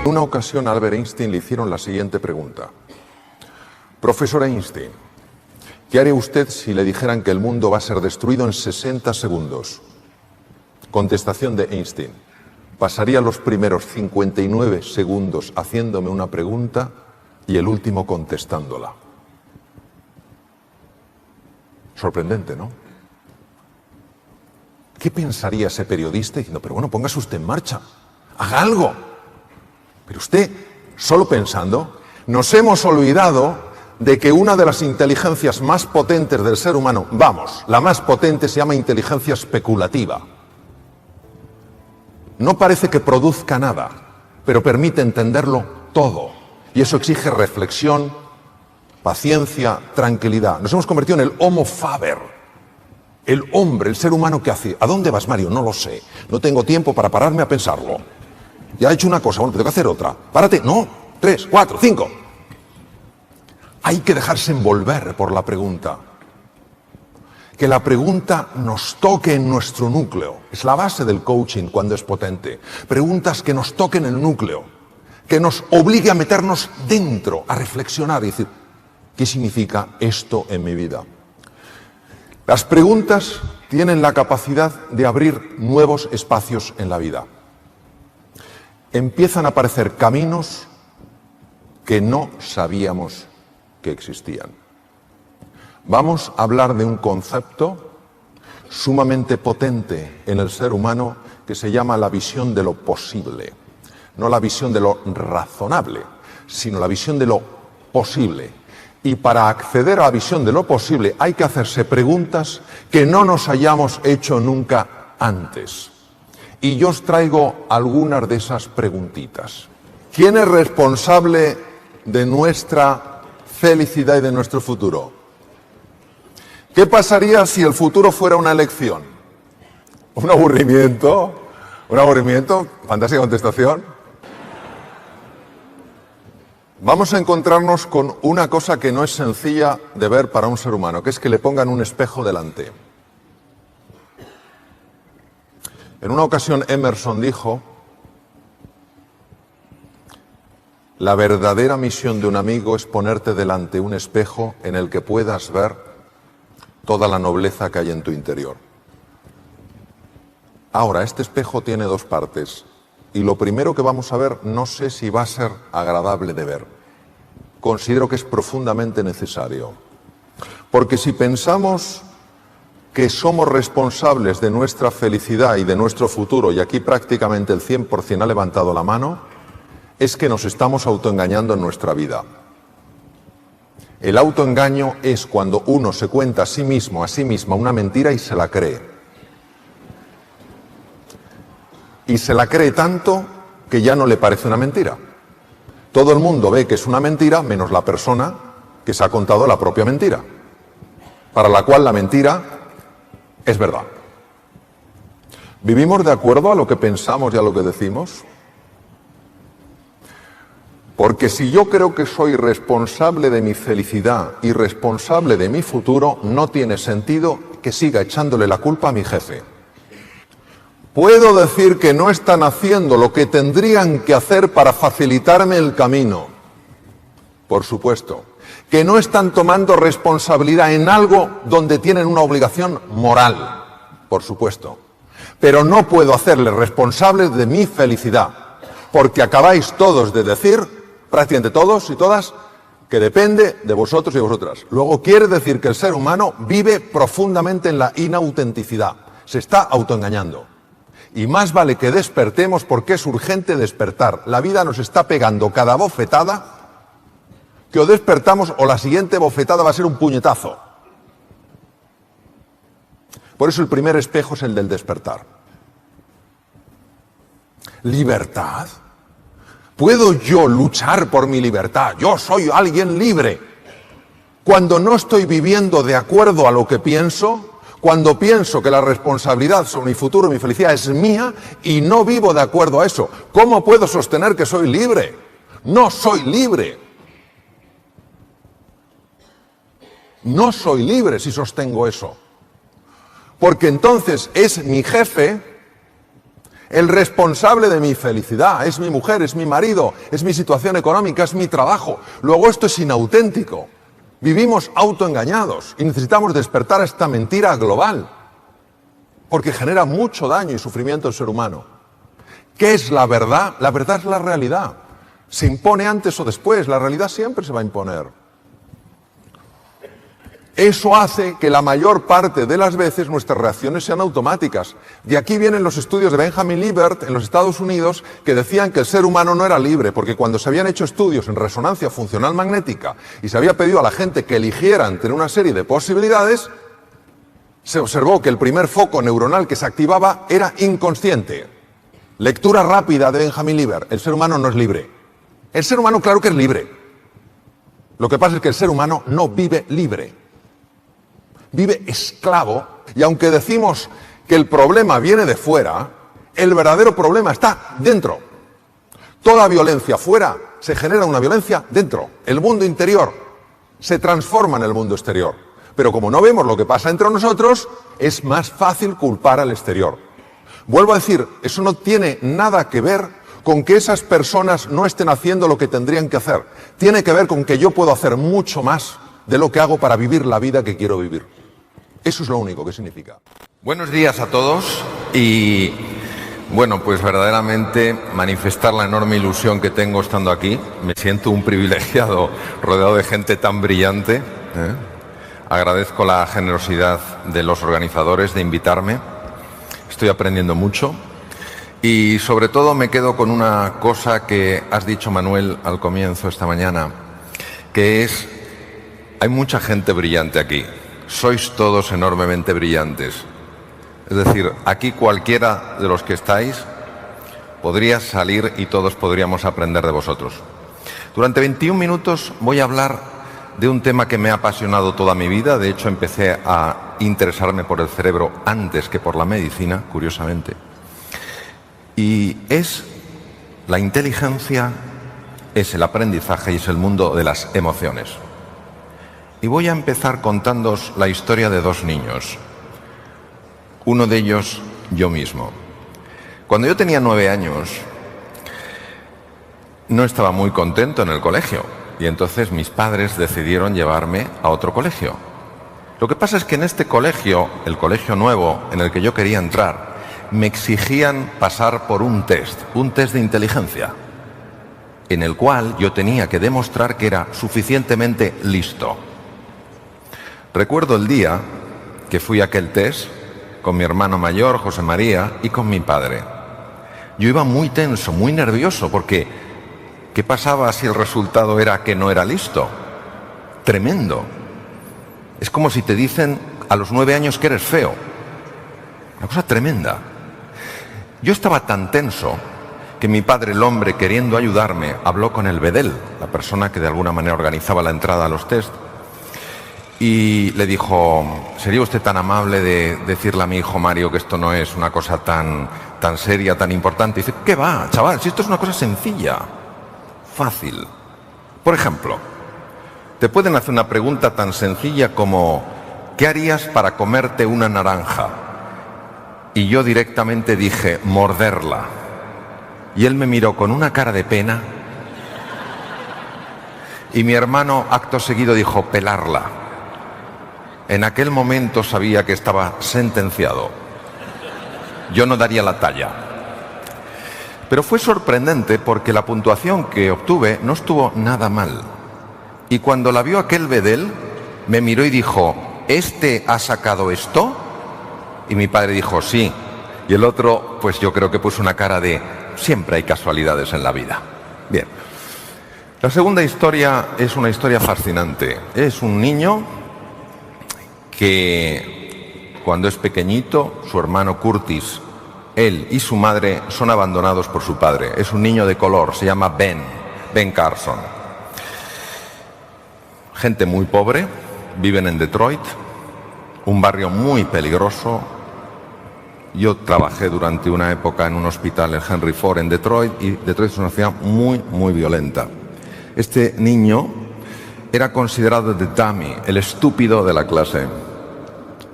En una ocasión a Albert Einstein le hicieron la siguiente pregunta. Profesor Einstein, ¿qué haría usted si le dijeran que el mundo va a ser destruido en 60 segundos? Contestación de Einstein. Pasaría los primeros 59 segundos haciéndome una pregunta y el último contestándola. Sorprendente, ¿no? ¿Qué pensaría ese periodista diciendo, pero bueno, póngase usted en marcha, haga algo? Pero usted, solo pensando, nos hemos olvidado de que una de las inteligencias más potentes del ser humano, vamos, la más potente se llama inteligencia especulativa. No parece que produzca nada, pero permite entenderlo todo. Y eso exige reflexión, paciencia, tranquilidad. Nos hemos convertido en el Homo faber, el hombre, el ser humano que hace. ¿A dónde vas, Mario? No lo sé. No tengo tiempo para pararme a pensarlo. Ya he hecho una cosa, bueno, tengo que hacer otra. Párate, no, 3, 4, 5. Hay que dejarse envolver por la pregunta. Que la pregunta nos toque en nuestro núcleo. Es la base del coaching cuando es potente. Preguntas que nos toquen el núcleo, que nos obligue a meternos dentro, a reflexionar y decir, ¿qué significa esto en mi vida? Las preguntas tienen la capacidad de abrir nuevos espacios en la vida. Empiezan a aparecer caminos que no sabíamos que existían. Vamos a hablar de un concepto sumamente potente en el ser humano que se llama la visión de lo posible. No la visión de lo razonable, sino la visión de lo posible. Y para acceder a la visión de lo posible hay que hacerse preguntas que no nos hayamos hecho nunca antes. Y yo os traigo algunas de esas preguntitas. ¿Quién es responsable de nuestra felicidad y de nuestro futuro? ¿Qué pasaría si el futuro fuera una elección? ¿Un aburrimiento? ¿Un aburrimiento? Fantástica contestación. Vamos a encontrarnos con una cosa que no es sencilla de ver para un ser humano, que es que le pongan un espejo delante. En una ocasión Emerson dijo, la verdadera misión de un amigo es ponerte delante un espejo en el que puedas ver toda la nobleza que hay en tu interior. Ahora, este espejo tiene dos partes y lo primero que vamos a ver no sé si va a ser agradable de ver. Considero que es profundamente necesario. Porque si pensamos que somos responsables de nuestra felicidad y de nuestro futuro, y aquí prácticamente el 100% ha levantado la mano, es que nos estamos autoengañando en nuestra vida. El autoengaño es cuando uno se cuenta a sí mismo, a sí misma, una mentira y se la cree. Y se la cree tanto que ya no le parece una mentira. Todo el mundo ve que es una mentira, menos la persona que se ha contado la propia mentira, para la cual la mentira es verdad. ¿Vivimos de acuerdo a lo que pensamos y a lo que decimos? Porque si yo creo que soy responsable de mi felicidad y responsable de mi futuro, no tiene sentido que siga echándole la culpa a mi jefe. Puedo decir que no están haciendo lo que tendrían que hacer para facilitarme el camino. Por supuesto. Que no están tomando responsabilidad en algo donde tienen una obligación moral. Por supuesto. Pero no puedo hacerles responsables de mi felicidad. Porque acabáis todos de decir, prácticamente todos y todas, que depende de vosotros y de vosotras. Luego quiere decir que el ser humano vive profundamente en la inautenticidad. Se está autoengañando. Y más vale que despertemos porque es urgente despertar. La vida nos está pegando cada bofetada, que o despertamos o la siguiente bofetada va a ser un puñetazo. Por eso el primer espejo es el del despertar. ¿Libertad? ¿Puedo yo luchar por mi libertad? Yo soy alguien libre. Cuando no estoy viviendo de acuerdo a lo que pienso, cuando pienso que la responsabilidad sobre mi futuro y mi felicidad es mía y no vivo de acuerdo a eso, ¿cómo puedo sostener que soy libre? No soy libre. No soy libre si sostengo eso. Porque entonces es mi jefe El responsable de mi felicidad es mi mujer, es mi marido, es mi situación económica, es mi trabajo. Luego esto es inauténtico. Vivimos autoengañados y necesitamos despertar a esta mentira global, porque genera mucho daño y sufrimiento al ser humano. ¿Qué es la verdad? La verdad es la realidad. Se impone antes o después, la realidad siempre se va a imponer. Eso hace que la mayor parte de las veces nuestras reacciones sean automáticas. De aquí vienen los estudios de Benjamin Libert en los Estados Unidos que decían que el ser humano no era libre, porque cuando se habían hecho estudios en resonancia funcional magnética y se había pedido a la gente que eligiera entre una serie de posibilidades, se observó que el primer foco neuronal que se activaba era inconsciente. Lectura rápida de Benjamin Libert: el ser humano no es libre. El ser humano claro que es libre. Lo que pasa es que el ser humano no vive libre. Vive esclavo, y aunque decimos que el problema viene de fuera, el verdadero problema está dentro. Toda violencia fuera se genera una violencia dentro. El mundo interior se transforma en el mundo exterior. Pero como no vemos lo que pasa entre nosotros, es más fácil culpar al exterior. Vuelvo a decir, eso no tiene nada que ver con que esas personas no estén haciendo lo que tendrían que hacer. Tiene que ver con que yo puedo hacer mucho más de lo que hago para vivir la vida que quiero vivir. Eso es lo único que significa. Buenos días a todos y, bueno, pues verdaderamente manifestar la enorme ilusión que tengo estando aquí. Me siento un privilegiado rodeado de gente tan brillante. Agradezco la generosidad de los organizadores de invitarme. Estoy aprendiendo mucho y sobre todo me quedo con una cosa que has dicho, Manuel, al comienzo esta mañana, que es: hay mucha gente brillante aquí. Sois todos enormemente brillantes. Es decir, aquí cualquiera de los que estáis podría salir y todos podríamos aprender de vosotros. Durante 21 minutos voy a hablar de un tema que me ha apasionado toda mi vida. De hecho, empecé a interesarme por el cerebro antes que por la medicina, curiosamente. Y es la inteligencia, es el aprendizaje y es el mundo de las emociones. Y voy a empezar contándoos la historia de dos niños. Uno de ellos, yo mismo. Cuando yo tenía 9 años, no estaba muy contento en el colegio. Y entonces mis padres decidieron llevarme a otro colegio. Lo que pasa es que en este colegio, el colegio nuevo en el que yo quería entrar, me exigían pasar por un test de inteligencia, en el cual yo tenía que demostrar que era suficientemente listo. Recuerdo el día que fui a aquel test con mi hermano mayor, José María, y con mi padre. Yo iba muy tenso, muy nervioso, porque ¿qué pasaba si el resultado era que no era listo? Tremendo. Es como si te dicen a los 9 años que eres feo. Una cosa tremenda. Yo estaba tan tenso que mi padre, el hombre, queriendo ayudarme, habló con el bedel, la persona que de alguna manera organizaba la entrada a los test, y le dijo: ¿sería usted tan amable de decirle a mi hijo Mario que esto no es una cosa tan seria, tan importante? Y dice: ¿qué va, chaval? Si esto es una cosa sencilla, fácil. Por ejemplo, te pueden hacer una pregunta tan sencilla como: ¿qué harías para comerte una naranja? Y yo directamente dije: morderla. Y él me miró con una cara de pena. Y mi hermano, acto seguido, dijo: pelarla. En aquel momento sabía que estaba sentenciado. Yo no daría la talla. Pero fue sorprendente porque la puntuación que obtuve no estuvo nada mal. Y cuando la vio aquel bedel, me miró y dijo: ¿este ha sacado esto? Y mi padre dijo: sí. Y el otro, pues yo creo que puso una cara de: siempre hay casualidades en la vida. Bien. La segunda historia es una historia fascinante. Es un niño que cuando es pequeñito, su hermano Curtis, él y su madre son abandonados por su padre. Es un niño de color, se llama Ben Carson. Gente muy pobre, viven en Detroit, un barrio muy peligroso. Yo trabajé durante una época en un hospital, el Henry Ford, en Detroit, y Detroit es una ciudad muy, muy violenta. Este niño era considerado the dummy, el estúpido de la clase.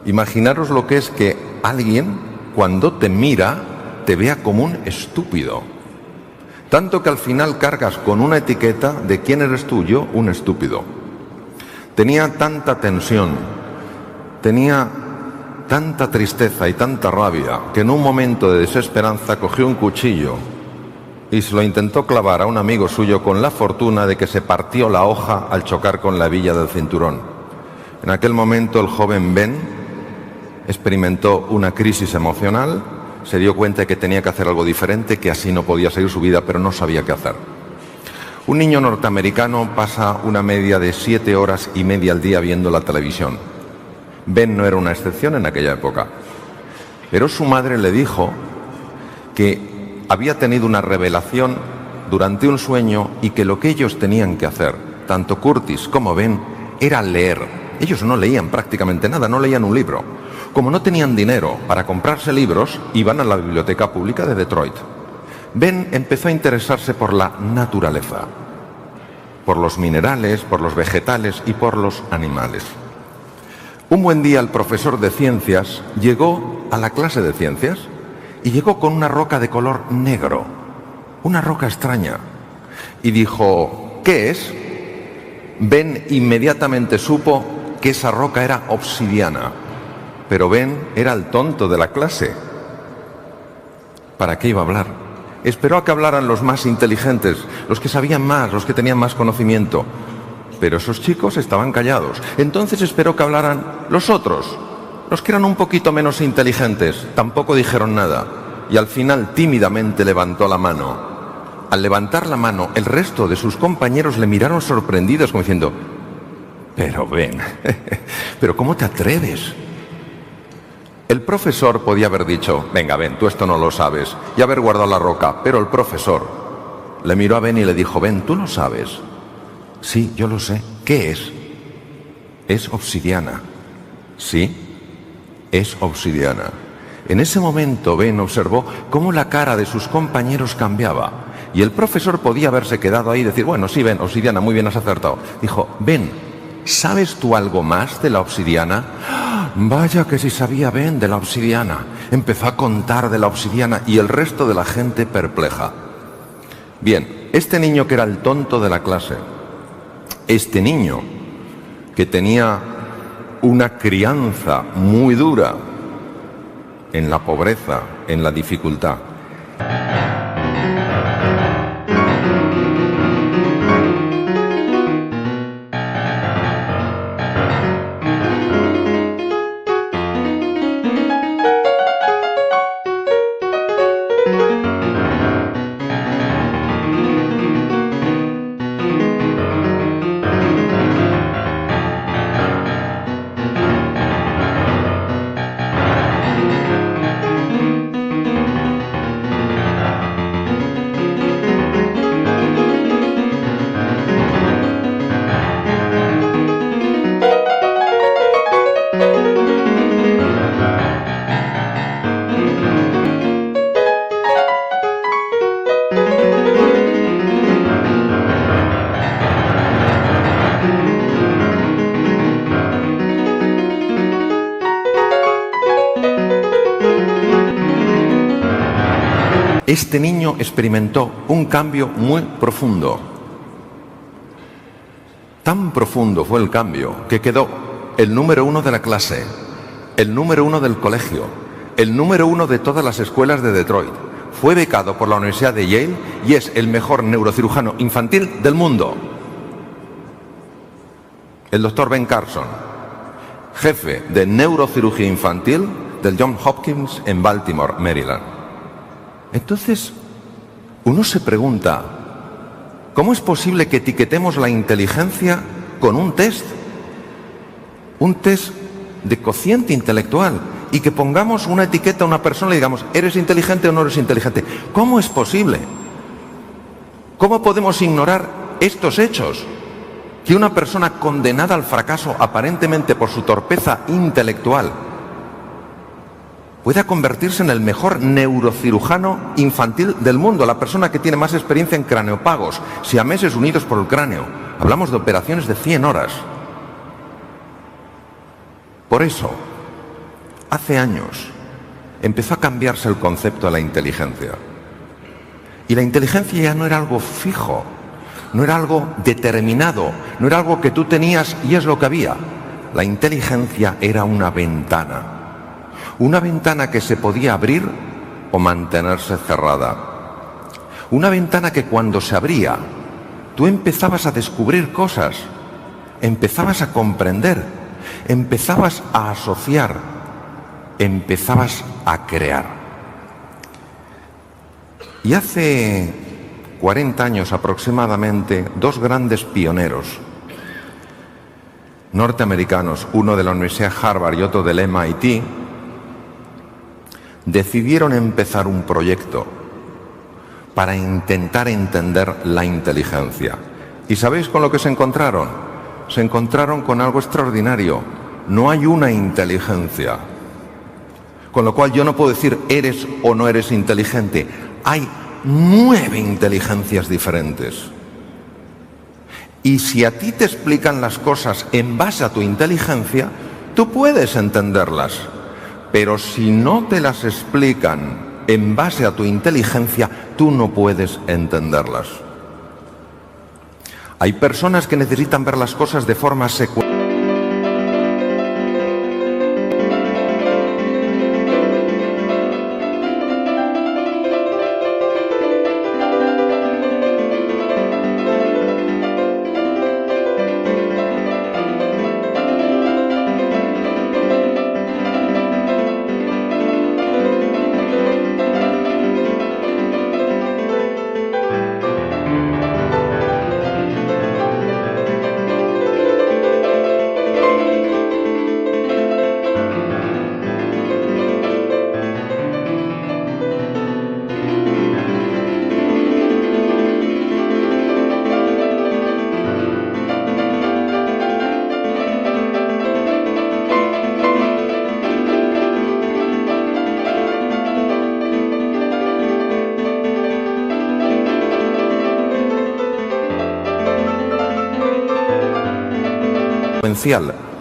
Imaginaros lo que es que alguien, cuando te mira, te vea como un estúpido. Tanto que al final cargas con una etiqueta de quién eres tú, yo, un estúpido. Tenía tanta tensión, tenía tanta tristeza y tanta rabia, que en un momento de desesperanza cogió un cuchillo y se lo intentó clavar a un amigo suyo, con la fortuna de que se partió la hoja al chocar con la hebilla del cinturón. En aquel momento el joven Ben experimentó una crisis emocional, se dio cuenta de que tenía que hacer algo diferente, que así no podía seguir su vida, pero no sabía qué hacer. Un niño norteamericano pasa una media de 7 horas y media al día viendo la televisión. Ben no era una excepción en aquella época, pero su madre le dijo que había tenido una revelación durante un sueño y que lo que ellos tenían que hacer, tanto Curtis como Ben, era leer. Ellos no leían prácticamente nada, no leían un libro. Como no tenían dinero para comprarse libros, iban a la biblioteca pública de Detroit. Ben empezó a interesarse por la naturaleza, por los minerales, por los vegetales y por los animales. Un buen día el profesor de ciencias llegó a la clase de ciencias y llegó con una roca de color negro, una roca extraña, y dijo, ¿qué es? Ben inmediatamente supo que esa roca era obsidiana, pero Ben era el tonto de la clase. ¿Para qué iba a hablar? Esperó a que hablaran los más inteligentes, los que sabían más, los que tenían más conocimiento, pero esos chicos estaban callados. Entonces esperó que hablaran los otros, los que eran un poquito menos inteligentes. Tampoco dijeron nada y al final tímidamente levantó la mano. Al levantar la mano, el resto de sus compañeros le miraron sorprendidos como diciendo, pero Ben, ¿pero cómo te atreves? El profesor podía haber dicho, venga Ben, tú esto no lo sabes, y haber guardado la roca, pero el profesor le miró a Ben y le dijo, Ben, ¿tú lo sabes? Sí, yo lo sé. ¿Qué es? Es obsidiana. Sí, es obsidiana. En ese momento Ben observó cómo la cara de sus compañeros cambiaba y el profesor podía haberse quedado ahí y decir, bueno, sí, Ben, obsidiana, muy bien, has acertado. Dijo, Ben, ¿sabes tú algo más de la obsidiana? Vaya que sí sabía Ben de la obsidiana. Empezó a contar de la obsidiana y el resto de la gente perpleja. Bien, este niño que era el tonto de la clase, este niño que tenía una crianza muy dura en la pobreza, en la dificultad. Este niño experimentó un cambio muy profundo. Tan profundo fue el cambio que quedó el número 1 de la clase, el número 1 del colegio, el número 1 de todas las escuelas de Detroit. Fue becado por la Universidad de Yale y es el mejor neurocirujano infantil del mundo. El doctor Ben Carson, jefe de neurocirugía infantil del Johns Hopkins en Baltimore, Maryland. Entonces, uno se pregunta, ¿cómo es posible que etiquetemos la inteligencia con un test? Un test de cociente intelectual y que pongamos una etiqueta a una persona y digamos, ¿eres inteligente o no eres inteligente? ¿Cómo es posible? ¿Cómo podemos ignorar estos hechos? Que una persona condenada al fracaso aparentemente por su torpeza intelectual pueda convertirse en el mejor neurocirujano infantil del mundo, la persona que tiene más experiencia en craneopagos, siameses unidos por el cráneo. Hablamos de operaciones de 100 horas. Por eso, hace años, empezó a cambiarse el concepto de la inteligencia. Y la inteligencia ya no era algo fijo, no era algo determinado, no era algo que tú tenías y es lo que había. La inteligencia era una ventana que se podía abrir o mantenerse cerrada. Una ventana que cuando se abría, tú empezabas a descubrir cosas, empezabas a comprender, empezabas a asociar, empezabas a crear. Y hace 40 años aproximadamente, dos grandes pioneros norteamericanos, uno de la Universidad de Harvard y otro del MIT, decidieron empezar un proyecto para intentar entender la inteligencia. ¿Y sabéis con lo que se encontraron? Se encontraron con algo extraordinario. No hay una inteligencia. Con lo cual yo no puedo decir eres o no eres inteligente. Hay 9 inteligencias diferentes. Y si a ti te explican las cosas en base a tu inteligencia, tú puedes entenderlas. Pero si no te las explican en base a tu inteligencia, tú no puedes entenderlas. Hay personas que necesitan ver las cosas de forma secuencial.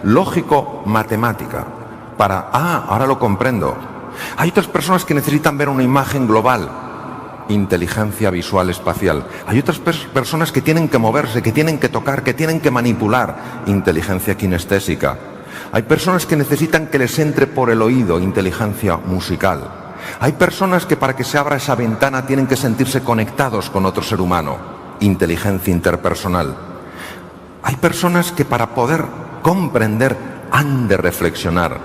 Lógico, matemática, para, ahora lo comprendo. Hay otras personas que necesitan ver una imagen global, inteligencia visual espacial. Hay otras personas que tienen que moverse, que tienen que tocar, que tienen que manipular, inteligencia kinestésica. Hay personas que necesitan que les entre por el oído, inteligencia musical. Hay personas que para que se abra esa ventana tienen que sentirse conectados con otro ser humano, inteligencia interpersonal. Hay personas que para poder comprender han de reflexionar,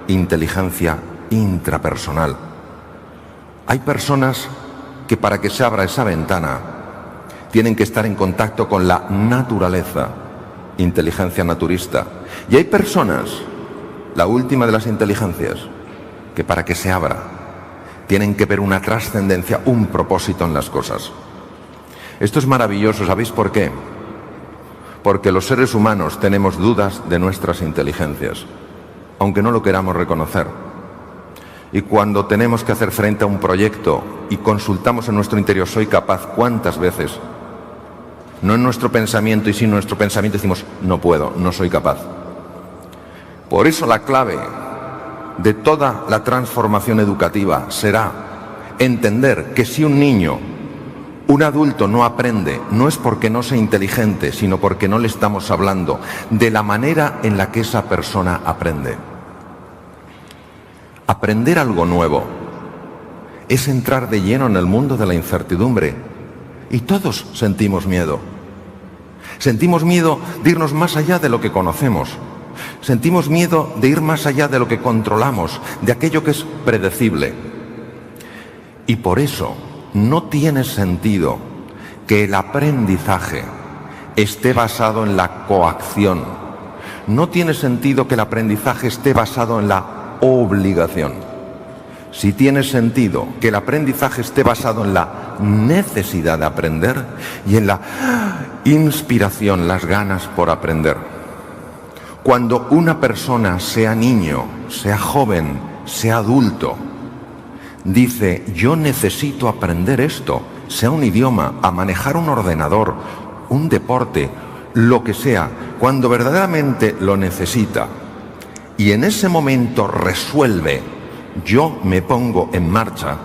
inteligencia intrapersonal. Hay personas que para que se abra esa ventana tienen que estar en contacto con la naturaleza, inteligencia naturista. Y hay personas, la última de las inteligencias, que para que se abra tienen que ver una trascendencia, un propósito en las cosas. Esto es maravilloso, ¿sabéis por qué? Porque los seres humanos tenemos dudas de nuestras inteligencias, aunque no lo queramos reconocer. Y cuando tenemos que hacer frente a un proyecto y consultamos en nuestro interior, ¿soy capaz? ¿Cuántas veces? No en nuestro pensamiento, y sin nuestro pensamiento decimos, no puedo, no soy capaz. Por eso la clave de toda la transformación educativa será entender que si un niño, un adulto no aprende, no es porque no sea inteligente, sino porque no le estamos hablando de la manera en la que esa persona aprende. Aprender algo nuevo es entrar de lleno en el mundo de la incertidumbre. Y todos sentimos miedo. Sentimos miedo de irnos más allá de lo que conocemos. Sentimos miedo de ir más allá de lo que controlamos, de aquello que es predecible. Y por eso no tiene sentido que el aprendizaje esté basado en la coacción. No tiene sentido que el aprendizaje esté basado en la obligación. Sí tiene sentido que el aprendizaje esté basado en la necesidad de aprender y en la inspiración, las ganas por aprender. Cuando una persona, sea niño, sea joven, sea adulto, dice, yo necesito aprender esto, sea un idioma, a manejar un ordenador, un deporte, lo que sea, cuando verdaderamente lo necesita, y en ese momento resuelve yo me pongo en marcha,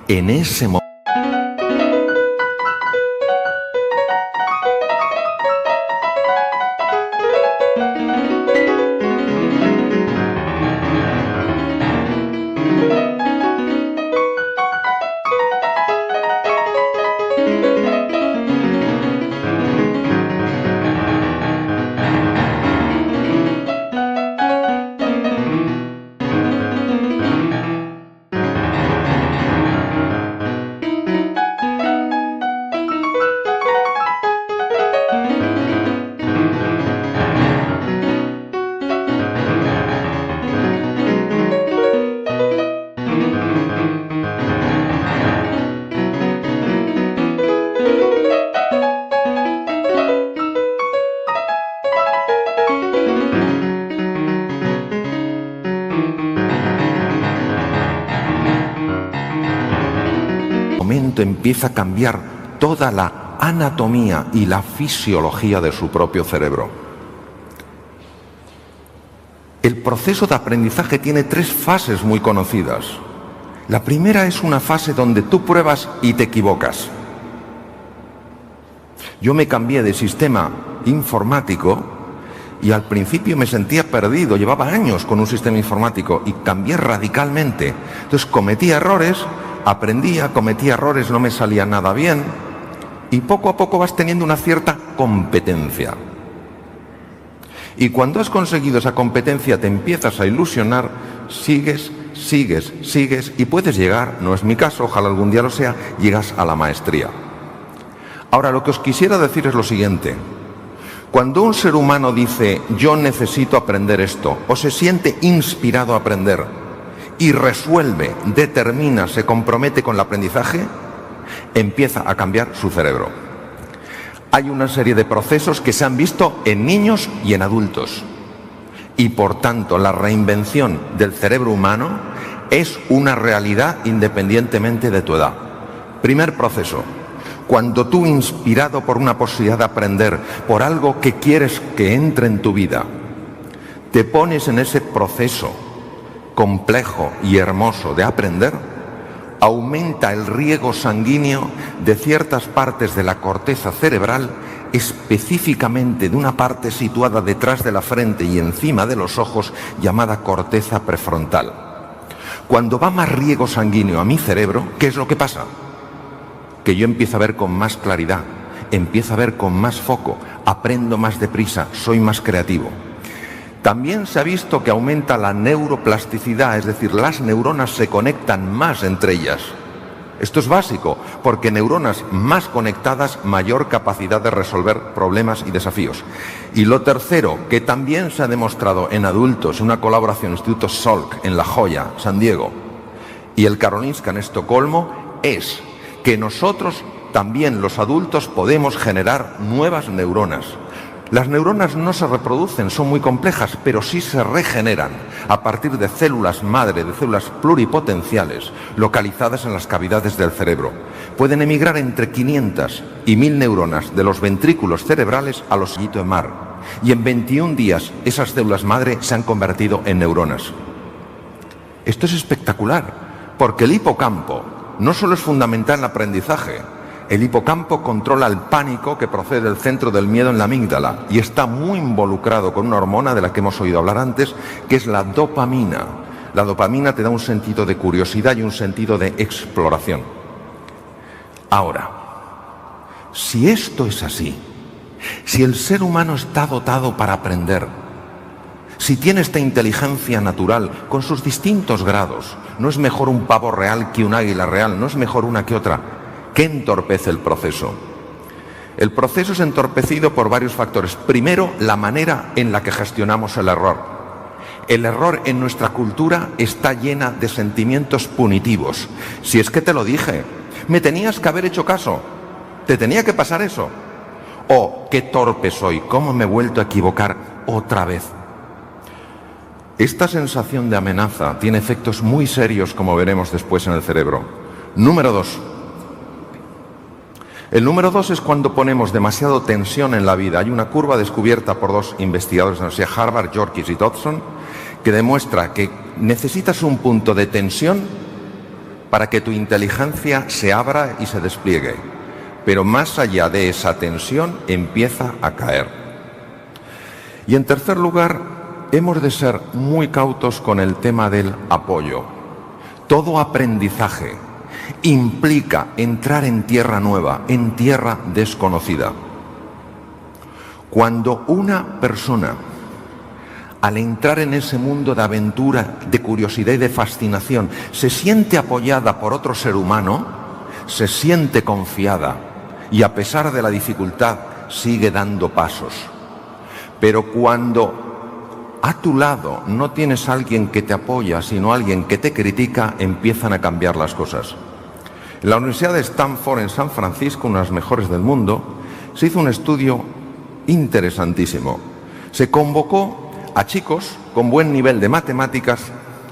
en ese momento empieza a cambiar toda la anatomía y la fisiología de su propio cerebro. El proceso de aprendizaje tiene 3 fases muy conocidas. La primera es una fase donde tú pruebas y te equivocas. Yo me cambié de sistema informático y al principio me sentía perdido, llevaba años con un sistema informático y cambié radicalmente. Entonces cometía errores, aprendía, cometía errores, no me salía nada bien y poco a poco vas teniendo una cierta competencia. Y cuando has conseguido esa competencia te empiezas a ilusionar, sigues y puedes llegar, no es mi caso, ojalá algún día lo sea, llegas a la maestría. Ahora, lo que os quisiera decir es lo siguiente. Cuando un ser humano dice, yo necesito aprender esto, o se siente inspirado a aprender, y resuelve, determina, se compromete con el aprendizaje, empieza a cambiar su cerebro. Hay una serie de procesos que se han visto en niños y en adultos. Y por tanto, la reinvención del cerebro humano es una realidad independientemente de tu edad. Primer proceso. Cuando tú, inspirado por una posibilidad de aprender, por algo que quieres que entre en tu vida, te pones en ese proceso complejo y hermoso de aprender, aumenta el riego sanguíneo de ciertas partes de la corteza cerebral, específicamente de una parte situada detrás de la frente y encima de los ojos, llamada corteza prefrontal. Cuando va más riego sanguíneo a mi cerebro, ¿qué es lo que pasa? Que yo empiezo a ver con más claridad, empiezo a ver con más foco, aprendo más deprisa, soy más creativo. También se ha visto que aumenta la neuroplasticidad, es decir, las neuronas se conectan más entre ellas. Esto es básico, porque neuronas más conectadas, mayor capacidad de resolver problemas y desafíos. Y lo tercero, que también se ha demostrado en adultos, una colaboración Instituto Salk en La Joya, San Diego, y el Karolinska en Estocolmo, es que nosotros también, los adultos, podemos generar nuevas neuronas. Las neuronas no se reproducen, son muy complejas, pero sí se regeneran a partir de células madre, de células pluripotenciales localizadas en las cavidades del cerebro. Pueden emigrar entre 500 y 1000 neuronas de los ventrículos cerebrales a los sellitos de mar. Y en 21 días esas células madre se han convertido en neuronas. Esto es espectacular, porque el hipocampo no solo es fundamental en el aprendizaje. El hipocampo controla el pánico que procede del centro del miedo en la amígdala y está muy involucrado con una hormona de la que hemos oído hablar antes, que es la dopamina. La dopamina te da un sentido de curiosidad y un sentido de exploración. Ahora, si esto es así, si el ser humano está dotado para aprender, si tiene esta inteligencia natural con sus distintos grados, no es mejor un pavo real que un águila real, no es mejor una que otra. ¿Qué entorpece el proceso? El proceso es entorpecido por varios factores. Primero, la manera en la que gestionamos el error. El error en nuestra cultura está llena de sentimientos punitivos. Si es que te lo dije, me tenías que haber hecho caso, te tenía que pasar eso. O, qué torpe soy, cómo me he vuelto a equivocar otra vez. Esta sensación de amenaza tiene efectos muy serios, como veremos después en el cerebro. Número 2. El número 2 es cuando ponemos demasiado tensión en la vida. Hay una curva descubierta por dos investigadores de la Universidad de Harvard, Yorkis y Dodson, que demuestra que necesitas un punto de tensión para que tu inteligencia se abra y se despliegue. Pero más allá de esa tensión empieza a caer. Y en tercer lugar, hemos de ser muy cautos con el tema del apoyo. Todo aprendizaje implica entrar en tierra nueva, en tierra desconocida. Cuando una persona, al entrar en ese mundo de aventura, de curiosidad y de fascinación, se siente apoyada por otro ser humano, se siente confiada y a pesar de la dificultad sigue dando pasos. Pero cuando a tu lado no tienes a alguien que te apoya, sino alguien que te critica, empiezan a cambiar las cosas. En la Universidad de Stanford, en San Francisco, una de las mejores del mundo, se hizo un estudio interesantísimo. Se convocó a chicos con buen nivel de matemáticas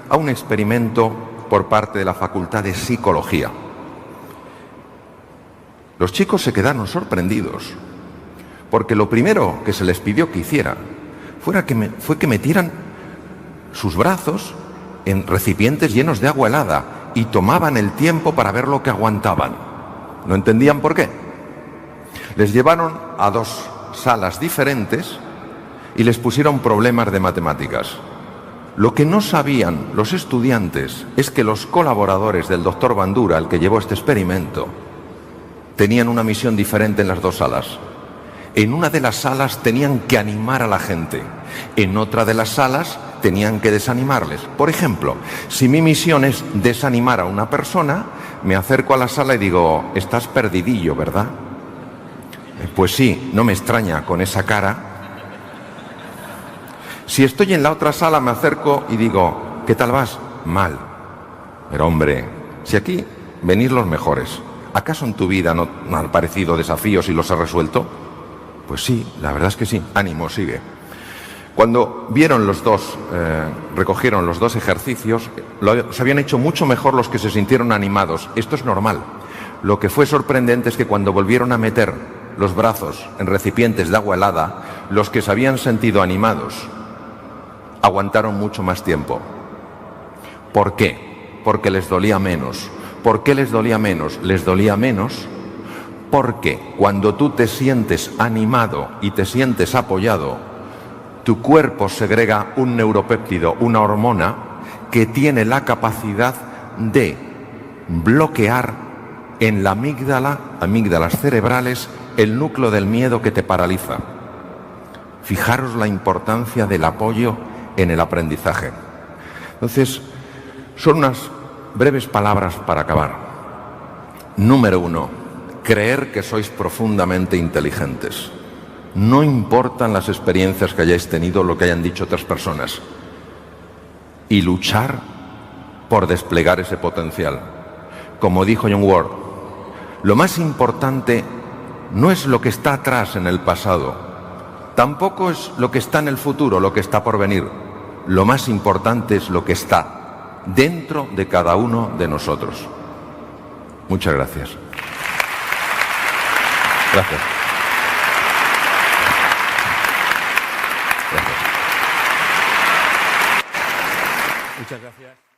a un experimento por parte de la Facultad de Psicología. Los chicos se quedaron sorprendidos, porque lo primero que se les pidió que hiciera fue que metieran sus brazos en recipientes llenos de agua helada y tomaban el tiempo para ver lo que aguantaban. No entendían por qué. Les llevaron a dos salas diferentes y les pusieron problemas de matemáticas. Lo que no sabían los estudiantes es que los colaboradores del doctor Bandura, el que llevó este experimento, tenían una misión diferente en las dos salas. En una de las salas tenían que animar a la gente, en otra de las salas tenían que desanimarles. Por ejemplo, si mi misión es desanimar a una persona, me acerco a la sala y digo, estás perdidillo, ¿verdad? Pues sí, no me extraña con esa cara. Si estoy en la otra sala, me acerco y digo, ¿qué tal vas? Mal. Pero hombre, si aquí venís los mejores, ¿acaso en tu vida no han aparecido desafíos y los has resuelto? Pues sí, la verdad es que sí. Ánimo, sigue. Cuando vieron los dos, recogieron los dos ejercicios, se habían hecho mucho mejor los que se sintieron animados. Esto es normal. Lo que fue sorprendente es que cuando volvieron a meter los brazos en recipientes de agua helada, los que se habían sentido animados aguantaron mucho más tiempo. ¿Por qué? Porque les dolía menos. ¿Por qué les dolía menos? Les dolía menos porque cuando tú te sientes animado y te sientes apoyado, tu cuerpo segrega un neuropéptido, una hormona que tiene la capacidad de bloquear en la amígdala, amígdalas cerebrales, el núcleo del miedo que te paraliza. Fijaros la importancia del apoyo en el aprendizaje. Entonces, son unas breves palabras para acabar. Número 1, creer que sois profundamente inteligentes. No importan las experiencias que hayáis tenido, lo que hayan dicho otras personas. Y luchar por desplegar ese potencial. Como dijo John Ward, lo más importante no es lo que está atrás en el pasado, tampoco es lo que está en el futuro, lo que está por venir. Lo más importante es lo que está dentro de cada uno de nosotros. Muchas gracias. Gracias. Gracias. Muchas gracias.